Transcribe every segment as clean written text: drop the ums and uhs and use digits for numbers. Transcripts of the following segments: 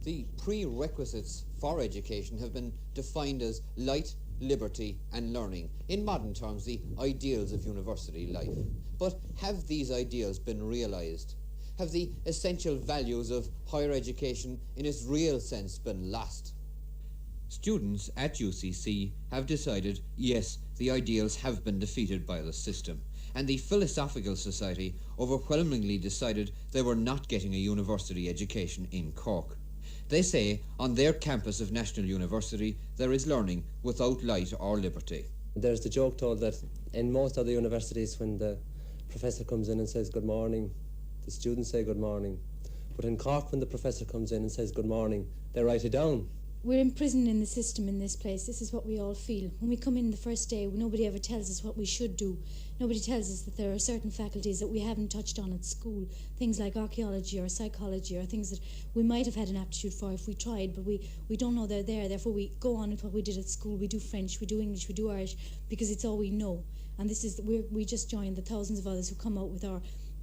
The prerequisites for education have been defined as light, liberty and learning. In modern terms, the ideals of university life. But have these ideals been realised? Have the essential values of higher education in its real sense been lost? Students at UCC have decided, yes, the ideals have been defeated by the system, and the Philosophical Society overwhelmingly decided they were not getting a university education in Cork. They say on their campus of National University there is learning without light or liberty. There's the joke told that in most other universities, when the professor comes in and says good morning, the students say good morning. But in Cork, when the professor comes in and says good morning, they write it down. We're imprisoned in the system in this place. This is what we all feel. When we come in the first day, nobody ever tells us what we should do. Nobody tells us that there are certain faculties that we haven't touched on at school, things like archaeology or psychology or things that we might have had an aptitude for if we tried, but we don't know they're there. Therefore, we go on with what we did at school. We do French, we do English, we do Irish, because it's all we know. And this is we just joined the thousands of others who come out with our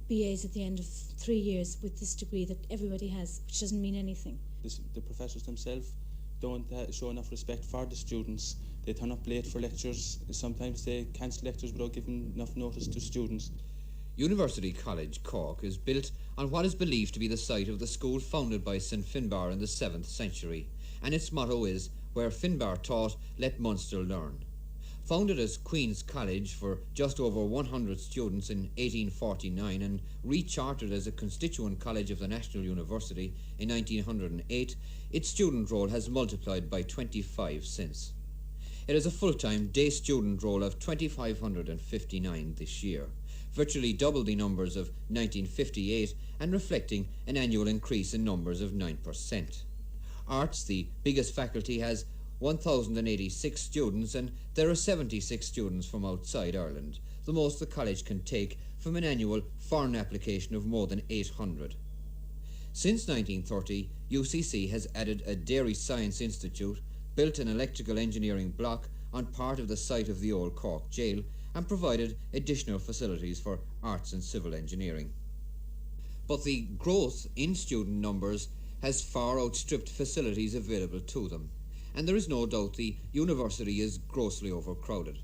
BAs at the end of 3 years with this degree that everybody has, which doesn't mean anything. The professors themselves don't show enough respect for the students. They turn up late for lectures. Sometimes they cancel lectures without giving enough notice to students. University College Cork is built on what is believed to be the site of the school founded by St Finbar in the 7th century, and its motto is, "Where Finbar taught, let Munster learn." Founded as Queen's College for just over 100 students in 1849 and rechartered as a constituent college of the National University in 1908, its student roll has multiplied by 25 since. It has a full-time day student roll of 2,559 this year, virtually double the numbers of 1958 and reflecting an annual increase in numbers of 9%. Arts, the biggest faculty, has 1,086 students, and there are 76 students from outside Ireland, the most the college can take from an annual foreign application of more than 800. Since 1930, UCC has added a Dairy Science Institute, built an electrical engineering block on part of the site of the old Cork jail, and provided additional facilities for arts and civil engineering. But the growth in student numbers has far outstripped facilities available to them, and there is no doubt the university is grossly overcrowded.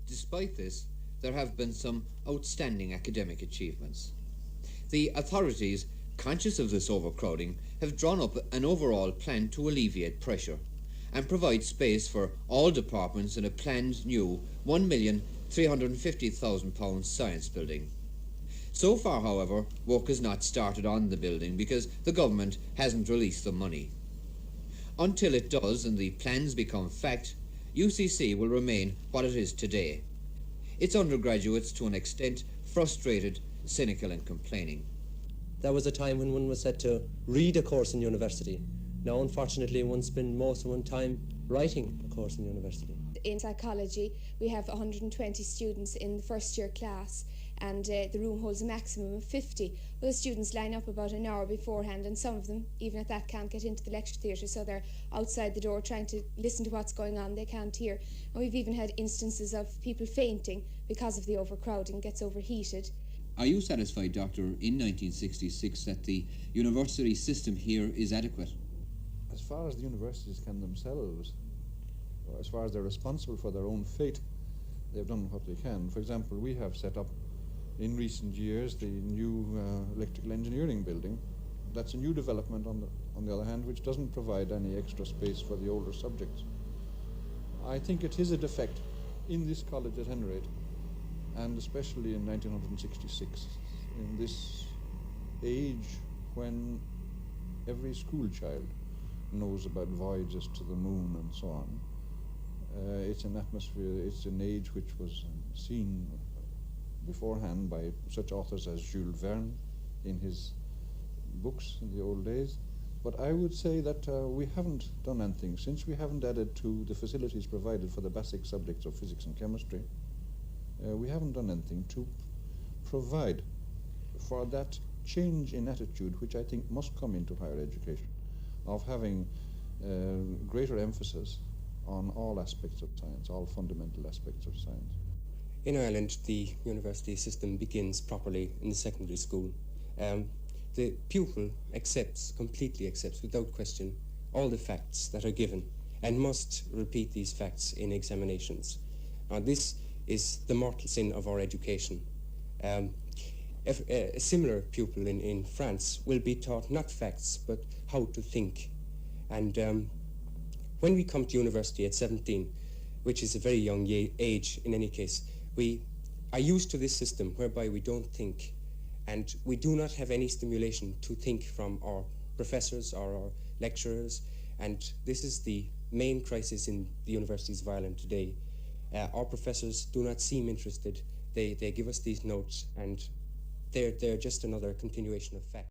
Despite this, there have been some outstanding academic achievements. The authorities, conscious of this overcrowding, have drawn up an overall plan to alleviate pressure and provide space for all departments in a planned new £1,350,000 science building. So far, however, work has not started on the building because the government hasn't released the money. Until it does and the plans become fact, UCC will remain what it is today. Its undergraduates, to an extent, frustrated, cynical and complaining. There was a time when one was said to read a course in university. Now, unfortunately, one spends most of one's time writing a course in university. In psychology, we have 120 students in the first year class, and the room holds a maximum of 50. Well, the students line up about an hour beforehand, and some of them, even at that, can't get into the lecture theatre, so they're outside the door trying to listen to what's going on. They can't hear. And we've even had instances of people fainting because of the overcrowding, gets overheated. Are you satisfied, Doctor, in 1966 that the university system here is adequate? As far as the universities can themselves, or as far as they're responsible for their own fate, they've done what they can. For example, we have set up in recent years the new electrical engineering building. That's a new development on the other hand, which doesn't provide any extra space for the older subjects. I think it is a defect in this college at any rate, and especially in 1966, in this age when every school child knows about voyages to the moon and so on. It's an atmosphere, it's an age which was seen beforehand by such authors as Jules Verne in his books in the old days. But I would say that we haven't done anything. Since we haven't added to the facilities provided for the basic subjects of physics and chemistry, we haven't done anything to provide for that change in attitude which I think must come into higher education, of having greater emphasis on all aspects of science, all fundamental aspects of science. In Ireland, the university system begins properly in the secondary school. the pupil completely accepts, without question, all the facts that are given and must repeat these facts in examinations. This is the mortal sin of our education. A similar pupil in France will be taught not facts, but how to think. And when we come to university at 17, which is a very young age in any case, we are used to this system whereby we don't think, and we do not have any stimulation to think from our professors or our lecturers, and this is the main crisis in the universities of Ireland today. Our professors do not seem interested. They give us these notes, and they're just another continuation of fact.